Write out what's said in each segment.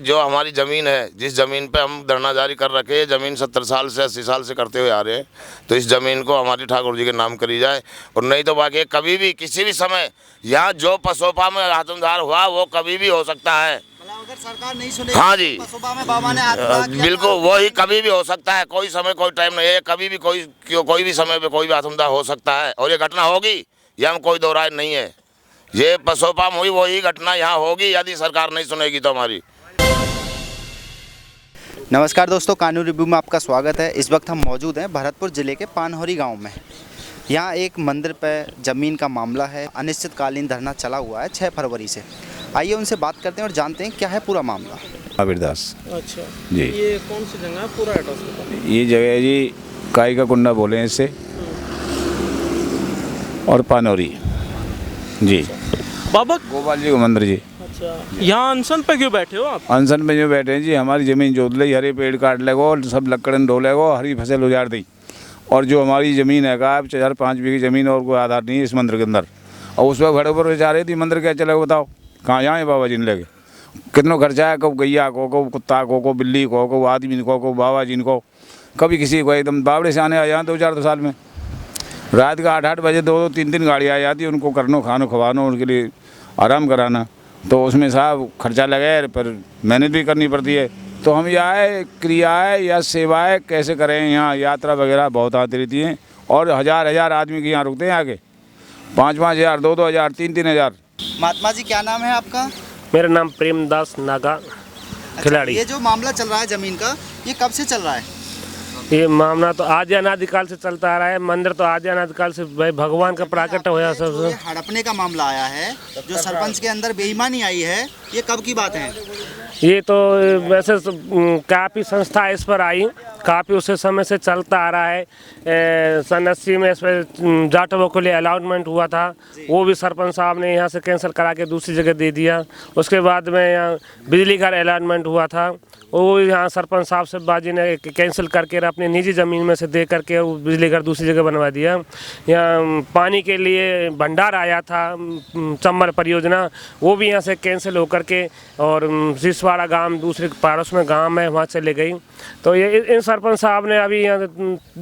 जो हमारी ज़मीन है, जिस ज़मीन पे हम धरना जारी कर रखे हैं, ज़मीन 70 साल से 80 साल से करते हुए आ रहे हैं, तो इस ज़मीन को हमारी ठाकुर जी के नाम करी जाए। और नहीं तो बाकी कभी भी किसी भी समय यहाँ जो पसोपा में आत्मदाह हुआ वो कभी भी हो सकता है। अगर सरकार नहीं सुनेगी, हाँ जी, पसोपा में बाबा ने आत्मदाह किया, बिल्कुल वही कभी भी हो सकता है। कोई समय कोई टाइम नहीं है, कभी भी कोई भी समय पे कोई भी आत्मदाह हो सकता है और ये घटना होगी, यह हम कोई दो राय नहीं है। ये पसोपा में हुई वही घटना यहाँ होगी यदि सरकार नहीं सुनेगी तो हमारी। नमस्कार दोस्तों, कानून रिव्यू में आपका स्वागत है। इस वक्त हम मौजूद हैं भरतपुर ज़िले के पानहौरी गांव में। यहाँ एक मंदिर पर ज़मीन का मामला है। अनिश्चितकालीन धरना चला हुआ है 6 फरवरी से। आइए उनसे बात करते हैं और जानते हैं क्या है पूरा मामला। आबिर दास। अच्छा जी, ये कौन सी जगह है? पूरा एड्रेस बताओ। ये जगह है जी काई का कुंडा बोले हैं इससे, और पानौरी जी, बाबा गोपाल जी का मंदिर जी। अच्छा, यहाँ अनशन पे क्यों बैठे हो आप? अनशन में जो बैठे हैं जी, हमारी ज़मीन जोत ली, हरे पेड़ काट लेगो, सब लकड़न डो लेगो, हरी फसल उजाड़ दी, और जो हमारी ज़मीन है का 4-5 बीघी ज़मीन और कोई आधार नहीं है इस मंदिर के अंदर। और उस पर घड़े पर जा रही थी, मंदिर क्या चलेगा बताओ? कहाँ जाए बाबा जी ने लेके? कितना खर्चा है, कब गैया को कुत्ता को बिल्ली को आदमी को बाबा जी को, कभी किसी को एकदम बावड़े से आने आ जाए 2-4 साल में। रात का 8-8 बजे 2-2, 3-3 गाड़ी आ जाती है, उनको करनो खानो खवानो, उनके लिए आराम कराना, तो उसमें साहब खर्चा लगे, पर मेहनत भी करनी पड़ती है। तो हम यहाँ क्रियाएँ या सेवाएँ कैसे करें? यहाँ यात्रा वगैरह बहुत आती रहती हैं, और हज़ार आदमी के यहाँ रुकते हैं आगे, 5-5 हज़ार, 2-2 हज़ार, 3-3 हज़ार। महात्मा जी, क्या नाम है आपका? मेरा नाम प्रेमदास नागा खिलाड़ी। ये जो मामला चल रहा है ज़मीन का, ये कब से चल रहा है? ये मामला तो आदि अनादिकाल से चलता आ रहा है। मंदिर तो आदि अनादिकाल से भाई भगवान का प्राकट होया जो सब। ये हड़पने का मामला आया है, जो सरपंच के अंदर बेईमानी आई है, ये कब की बात है? ये तो वैसे तो काफ़ी संस्था इस पर आई, काफ़ी उसे समय से चलता आ रहा है। सन 80 में इस पर जाटवों के लिए अलाउटमेंट हुआ था, वो भी सरपंच साहब ने यहाँ से कैंसिल करा के दूसरी जगह दे दिया। उसके बाद में यहाँ बिजली का अलाटमेंट हुआ था, वो यहाँ सरपंच साहब से बाजी ने कैंसिल करके अपनी निजी ज़मीन में से दे करके वो बिजली घर दूसरी जगह बनवा दिया। यहाँ पानी के लिए भंडार आया था, चंबल परियोजना, वो भी यहाँ से कैंसिल होकर के और सिसवाड़ा गांव दूसरे पाड़ोस में गांव है वहाँ चले गई। तो ये इन सरपंच साहब ने अभी यहाँ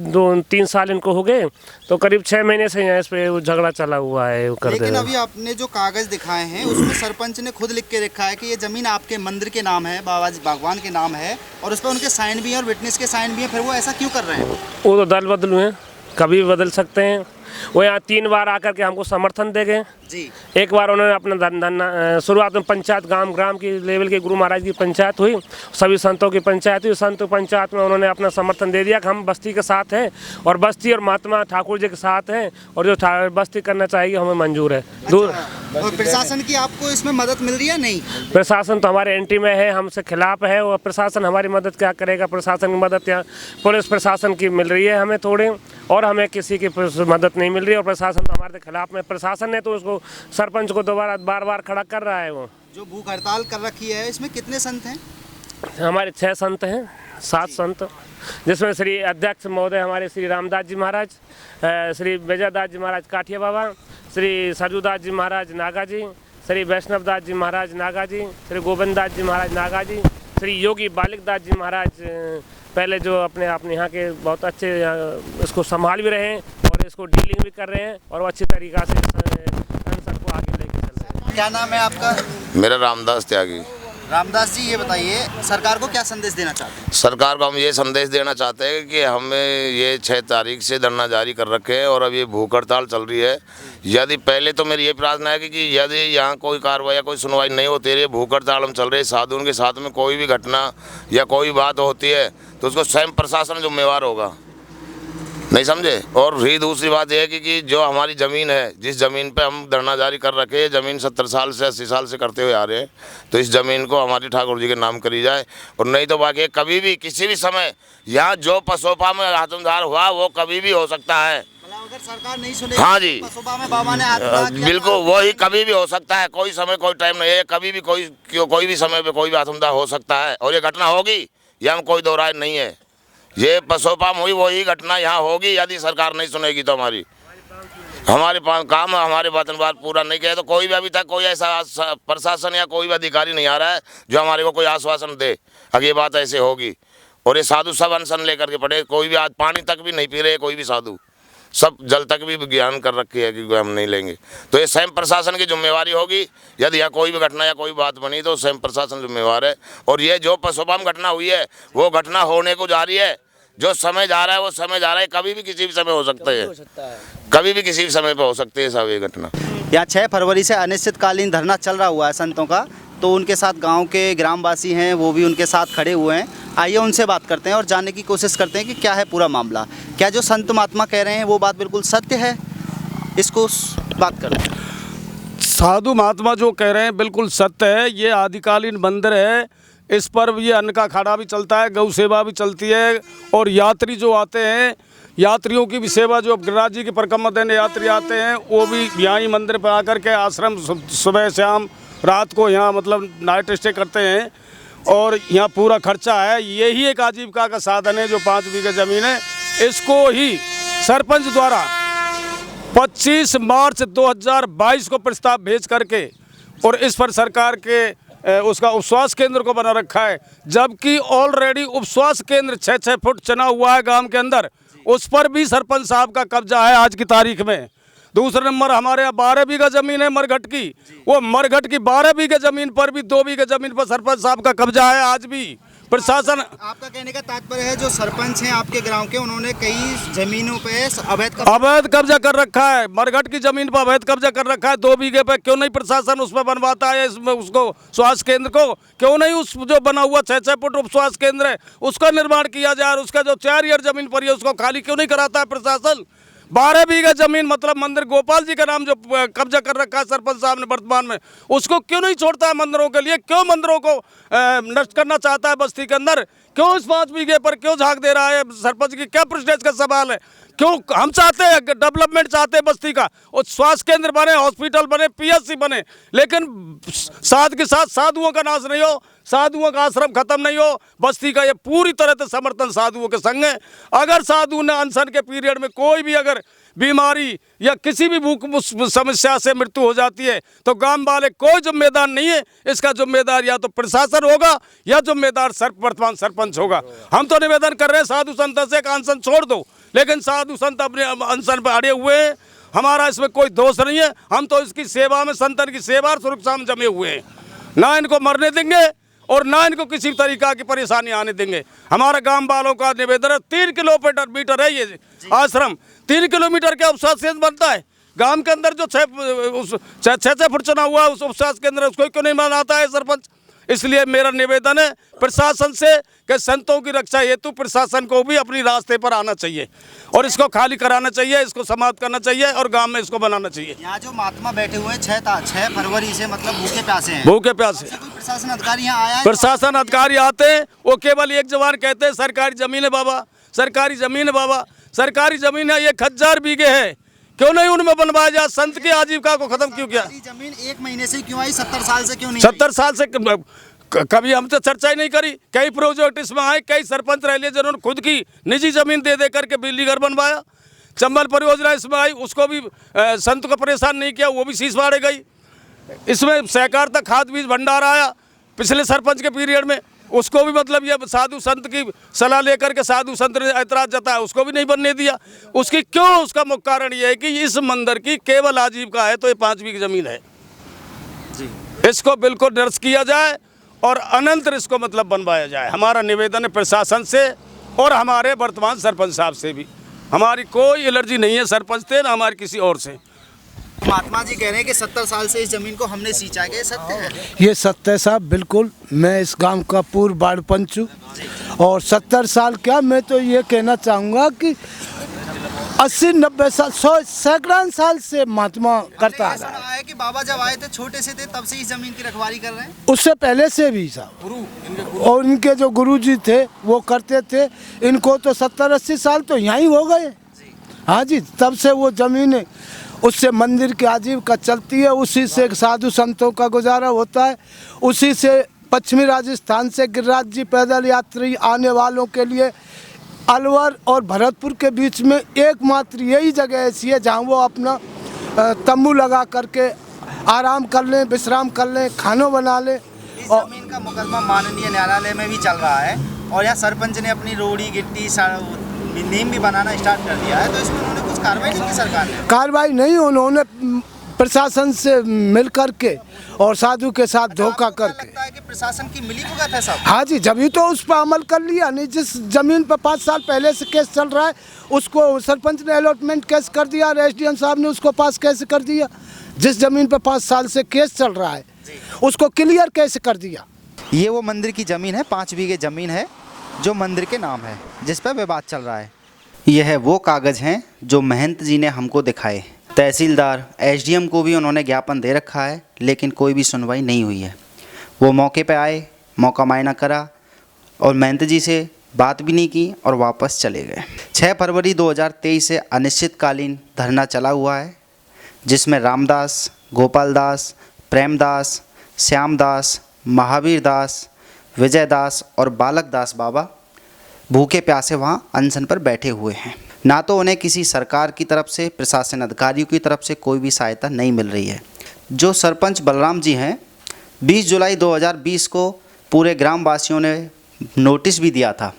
2-3 साल इनको हो गए, तो करीब 6 महीने से यहाँ इस पर झगड़ा चला हुआ है। लेकिन अभी आपने जो कागज़ दिखाए हैं उसमें सरपंच ने खुद लिख के रखा है कि ये ज़मीन आपके मंदिर के नाम है, बाबा जी भगवान के नाम है, और उस पर उनके साइन भी हैं और विटनेस के साइन भी हैं। फिर वो ऐसा क्यों कर रहे हैं? वो तो दल बदलू हैं, कभी भी बदल सकते हैं। वो यहाँ 3 बार आकर के हमको समर्थन दे गए जी। एक बार उन्होंने अपना शुरुआत में पंचायत ग्राम की लेवल की गुरु महाराज की पंचायत हुई, सभी संतों की पंचायत हुई। संत पंचायत में उन्होंने अपना समर्थन दे दिया कि हम बस्ती के साथ हैं, और बस्ती और महात्मा ठाकुर जी के साथ हैं, और जो बस्ती करना चाहिए हमें मंजूर है। दूर और प्रशासन की आपको इसमें मदद मिल रही है? नहीं, प्रशासन तो हमारे एंटी में है, हमसे खिलाफ है, और प्रशासन हमारी मदद क्या करेगा? प्रशासन की मदद यहाँ पुलिस प्रशासन की मिल रही है हमें थोड़ी, और हमें किसी की मदद नहीं मिल रही है, और प्रशासन तो हमारे खिलाफ में। प्रशासन ने तो उसको सरपंच को बार खड़ा कर रहा है। वो जो भूख हड़ताल कर रखी है, इसमें कितने संत हैं? हमारे 6 संत हैं, 7 संत, जिसमें श्री अध्यक्ष महोदय हमारे श्री रामदास जी महाराज, श्री विजयदास जी महाराज काठिया बाबा, श्री सरजूदास जी महाराज नागा जी, श्री वैष्णवदास जी महाराज नागा जी, श्री गोविंददास जी महाराज नागा जी, श्री योगी बालिकदास जी महाराज, पहले जो अपने यहाँ के बहुत अच्छे इसको संभाल भी रहे हैं और इसको डीलिंग भी कर रहे हैं, और वो अच्छी तरीक़ा से आंसर को आगे लेके चल रहे हैं। क्या नाम है आपका? मेरा रामदास त्यागी। रामदास जी, ये बताइए सरकार को क्या संदेश देना चाहते हैं? सरकार को हम ये संदेश देना चाहते हैं कि हमें ये 6 तारीख से धरना जारी कर रखे हैं, और अब ये भूख हड़ताल चल रही है। यदि पहले तो मेरी ये प्रार्थना है कि यदि यहाँ कोई कार्रवाई या कोई सुनवाई नहीं होती है, भूख हड़ताल हम चल रहे हैं, साधुओं के साथ में कोई भी घटना या कोई बात होती है तो उसको स्वयं प्रशासन जिम्मेवार होगा, नहीं समझे। और रही दूसरी बात यह है कि जो हमारी ज़मीन है, जिस ज़मीन पे हम धरना जारी कर रखे हैं, ज़मीन 70 साल से 80 साल से करते हुए आ रहे हैं, तो इस ज़मीन को हमारी ठाकुर जी के नाम करी जाए। और नहीं तो बाकी कभी भी किसी भी समय यहाँ जो पसोपा में आत्मदाह हुआ वो कभी भी हो सकता है। अगर सरकार नहीं सुनेगी, हाँ जी, पसोपा में बाबा ने आत्मदाह किया, बिल्कुल वही कभी भी हो सकता है। कोई समय कोई टाइम नहीं है, कभी भी कोई भी समय पे कोई भी आत्मदाह हो सकता है, और ये घटना होगी, यह हम कोई दो राय नहीं है। ये पसोपा में हुई वही घटना यहाँ होगी यदि सरकार नहीं सुनेगी तो हमारी। हमारे पास काम हमारे वतनवार पूरा नहीं किया, तो कोई भी अभी तक कोई ऐसा प्रशासन या कोई भी अधिकारी नहीं आ रहा है जो हमारे को कोई आश्वासन दे अगर ये बात ऐसे होगी। और ये साधु सब अनशन लेकर के पड़े, कोई भी आज पानी तक भी नहीं पी रहे, कोई भी साधु, सब जल तक भी विज्ञान कर रखी है कि हम नहीं लेंगे। तो ये स्वयं प्रशासन की जिम्मेवारी होगी। यदि यहाँ कोई भी घटना या कोई बात बनी तो स्वयं प्रशासन जिम्मेवार है। और ये जो पशुबम घटना हुई है वो घटना होने को जा रही है, जो समय जा रहा है वो समय जा रहा है, कभी भी किसी भी समय हो सकता है, कभी भी किसी भी समय पर हो सकती है सब ये घटना। यहाँ 6 फरवरी से अनिश्चितकालीन धरना चल रहा हुआ है संतों का, तो उनके साथ गांव के ग्रामवासी हैं वो भी उनके साथ खड़े हुए हैं। आइए उनसे बात करते हैं और जानने की कोशिश करते हैं कि क्या है पूरा मामला। क्या जो संत महात्मा कह रहे हैं वो बात बिल्कुल सत्य है, इसको बात करते हैं। साधु महात्मा जो कह रहे हैं बिल्कुल सत्य है। ये आदिकालीन मंदिर है, इस पर ये अन्न का अखाड़ा भी चलता है, गौ सेवा भी चलती है। और यात्री जो आते हैं, यात्रियों की भी सेवा, जो गिरिराज जी की परिक्रमा देने यात्री आते हैं वो भी यहाँ ही मंदिर पर आकर के आश्रम सुबह शाम रात को यहाँ मतलब नाइट स्टे करते हैं। और यहाँ पूरा खर्चा है, यही एक आजीविका का साधन है। जो 5 बीघे ज़मीन है इसको ही सरपंच द्वारा 25 मार्च 2022 को प्रस्ताव भेज करके और इस पर सरकार के उसका उपस्वास्थ्य केंद्र को बना रखा है। जबकि ऑलरेडी उपस्वास्थ्य केंद्र 6-6 फुट चना हुआ है गांव के अंदर, उस पर भी सरपंच साहब का कब्जा है आज की तारीख में। दूसरा नंबर हमारे यहाँ 12 बीघा ज़मीन है मरघट की, वो मरघट की 12 बीघे ज़मीन पर भी 2 बीघे ज़मीन पर सरपंच साहब का कब्जा है आज भी। प्रशासन, आपका कहने का तात्पर्य है जो सरपंच हैं आपके गांव के, उन्होंने कई जमीनों पे अवैध कब्जा कर रखा है। मरघट की जमीन पर अवैध कब्जा कर रखा है 2 बीघे पे। क्यों नहीं प्रशासन उस पर बनवाता है इसमें उसको स्वास्थ्य केंद्र को? क्यों नहीं उस जो बना हुआ 6-6 फुट उप स्वास्थ्य केंद्र है उसका निर्माण किया जाए और उसका जो 4 एकड़ जमीन पर है उसको खाली क्यों नहीं कराता है प्रशासन? 12 बीघा जमीन मतलब मंदिर गोपाल जी का नाम जो कब्जा कर रखा है सरपंच साहब ने वर्तमान में, उसको क्यों नहीं छोड़ता है मंदिरों के लिए? क्यों मंदिरों को नष्ट करना चाहता है बस्ती के अंदर? क्यों इस 5 बीघे पर क्यों झांक दे रहा है? सरपंच की क्या प्रेस्टीज का सवाल है? क्यों हम चाहते हैं डेवलपमेंट चाहते हैं बस्ती का, और स्वास्थ्य केंद्र बने, हॉस्पिटल बने, पीएचसी बने, लेकिन साथ के साथ साधुओं का नाश नहीं हो, साधुओं का आश्रम खत्म नहीं हो। बस्ती का ये पूरी तरह से समर्थन साधुओं के संग है। अगर साधु ने अनशन के पीरियड में कोई भी अगर बीमारी या किसी भी भूख समस्या से मृत्यु हो जाती है तो गांव वाले कोई जिम्मेदार नहीं है। इसका जिम्मेदार या तो प्रशासन होगा या जिम्मेदार वर्तमान सरपंच होगा। हम तो निवेदन कर रहे हैं साधु संत से अनशन छोड़ दो, लेकिन साधु संत अपने अनशन पर अड़े हुए हैं। हमारा इसमें कोई दोष नहीं है, हम तो इसकी सेवा में, संतन की सेवा और सुरक्षा में जमे हुए हैं। ना इनको मरने देंगे और ना इनको किसी तरीका की परेशानी आने देंगे। हमारे गांव वालों का निवेदन है, 3 किलोमीटर है ये आश्रम, 3 किलोमीटर के उपस्वास्थ्य केंद्र बनता है गांव के अंदर। जो 6 फुट चना हुआ उस उपस्वास्थ्य केंद्र उसको क्यों नहीं बनाता है सरपंच? इसलिए मेरा निवेदन है प्रशासन से कि संतों की रक्षा हेतु प्रशासन को भी अपनी रास्ते पर आना चाहिए और इसको खाली कराना चाहिए, इसको समाप्त करना चाहिए और गांव में इसको बनाना चाहिए। यहाँ जो महात्मा बैठे हुए हैं 6 फरवरी से मतलब भूखे प्यासे हैं, भूखे प्यासे। प्रशासन अधिकारी यहाँ आया है? प्रशासन अधिकारी आते हैं, वो केवल एक जवान कहते हैं सरकारी जमीन है बाबा, सरकारी जमीन है बाबा। सरकारी जमीन है, 1000 बीघे है, क्यों नहीं उनमें बनवाया जाए? संत की आजीविका को खत्म क्यों किया? जमीन 1 महीने से क्यों आई, 70 साल से क्यों नहीं? 70 साल से कभी हम तो चर्चा ही नहीं करी। कई प्रोजेक्ट इसमें आए, कई सरपंच रह लिए जिन्होंने खुद की निजी जमीन दे करके बिजली घर बनवाया। चंबल परियोजना इसमें आई, उसको भी संत को परेशान नहीं किया, वो भी शीश बाड़े गई। इसमें सहकारिता खाद बीज भंडार आया पिछले सरपंच के पीरियड में, उसको भी मतलब ये साधु संत की सलाह लेकर के साधु संत ने ऐतराज जताया, उसको भी नहीं बनने दिया। उसकी क्यों? उसका मुख्य कारण ये है कि इस मंदिर की केवल आजीविका है तो ये 5 बीघे जमीन है जी। इसको बिल्कुल निरस्त किया जाए और अनंतर इसको मतलब बनवाया जाए। हमारा निवेदन है प्रशासन से और हमारे वर्तमान सरपंच साहब से भी। हमारी कोई एलर्जी नहीं है सरपंच से ना हमारी किसी और से। महात्मा जी कह रहे हैं कि 70 साल से इस जमीन को हमने सींचा है, सत्य है? ये सत्य है साहब, बिल्कुल। मैं इस गांव का पूर्व वार्ड पंच हूँ और 70 साल क्या, मैं तो ये कहना चाहूँगा कि 80-90 साल, 100 सैकड़ों साल से महात्मा करता आ रहा है। कि बाबा जब आए थे छोटे से थे तब से इस जमीन की रखवाली कर रहे हैं? उससे पहले से भी साहब, और इनके जो गुरुजी थे वो करते थे। इनको तो 70-80 साल तो यहाँ ही हो गए। हाँ जी, तब से वो जमीन उससे मंदिर की आजीविका चलती है, उसी से साधु संतों का गुजारा होता है, उसी से पश्चिमी राजस्थान से गिरिराज जी पैदल यात्री आने वालों के लिए अलवर और भरतपुर के बीच में एकमात्र यही जगह ऐसी है जहाँ वो अपना तंबू लगा करके आराम कर लें, विश्राम कर लें, खाना बना लें। इस जमीन का मुकदमा माननीय न्यायालय में भी चल रहा है और यहाँ सरपंच ने अपनी रोड़ी गिट्टी नीम भी बनाना स्टार्ट कर दिया है, तो इसमें उन्होंने कुछ कार्रवाई नहीं की सरकार ने? कार्रवाई नहीं, उन्होंने प्रशासन से मिल करके और साधु के साथ धोखा करके। लगता है कि प्रशासन की मिलीभगत है सब? हाँ जी, जब ही तो उस पर अमल कर लिया। नहीं, जिस जमीन पर 5 साल पहले से केस चल रहा है उसको सरपंच ने अलॉटमेंट केस कर दिया और एसडीएम साहब ने उसको पास कैसे कर दिया? जिस जमीन पर 5 साल से केस चल रहा है उसको क्लियर कैसे कर दिया? ये वो मंदिर की ज़मीन है, 5 बीघे ज़मीन है जो मंदिर के नाम है, जिस पर विवाद चल रहा है। यह वो कागज़ हैं जो महंत जी ने हमको दिखाए। तहसीलदार, एसडीएम को भी उन्होंने ज्ञापन दे रखा है, लेकिन कोई भी सुनवाई नहीं हुई है। वो मौके पे आए, मौका मायना करा और महंत जी से बात भी नहीं की और वापस चले गए। 6 फरवरी 2023 से अनिश्चितकालीन धरना चला हुआ है, जिसमें रामदास, गोपाल दास, प्रेमदास, श्यामदास, महावीर दास, विजय दास और बालक दास बाबा भूखे प्यासे वहाँ अनशन पर बैठे हुए हैं। ना तो उन्हें किसी सरकार की तरफ से, प्रशासन अधिकारियों की तरफ से कोई भी सहायता नहीं मिल रही है। जो सरपंच बलराम जी हैं, 20 जुलाई 2020 को पूरे ग्रामवासियों ने नोटिस भी दिया था।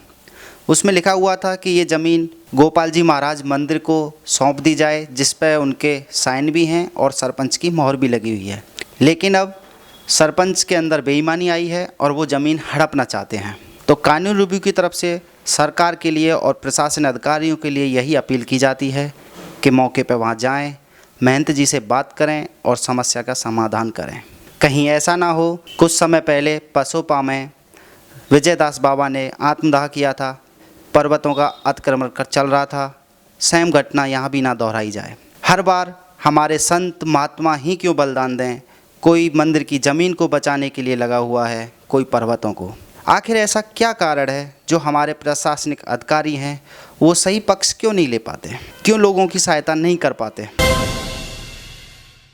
उसमें लिखा हुआ था कि ये ज़मीन गोपाल जी महाराज मंदिर को सौंप दी जाए, जिस पर उनके साइन भी हैं और सरपंच की मोहर भी लगी हुई है। लेकिन अब सरपंच के अंदर बेईमानी आई है और वो ज़मीन हड़पना चाहते हैं। तो कानून रिव्यू की तरफ से सरकार के लिए और प्रशासन अधिकारियों के लिए यही अपील की जाती है कि मौके पर वहाँ जाएं, महंत जी से बात करें और समस्या का समाधान करें। कहीं ऐसा ना हो, कुछ समय पहले पसोपा में विजय दास बाबा ने आत्मदाह किया था, पर्वतों का अतिक्रमण कर चल रहा था। सेम घटना यहाँ भी ना दोहराई जाए। हर बार हमारे संत महात्मा ही क्यों बलिदान दें? कोई मंदिर की ज़मीन को बचाने के लिए लगा हुआ है, कोई पर्वतों को। आखिर ऐसा क्या कारण है जो हमारे प्रशासनिक अधिकारी हैं वो सही पक्ष क्यों नहीं ले पाते? क्यों लोगों की सहायता नहीं कर पाते?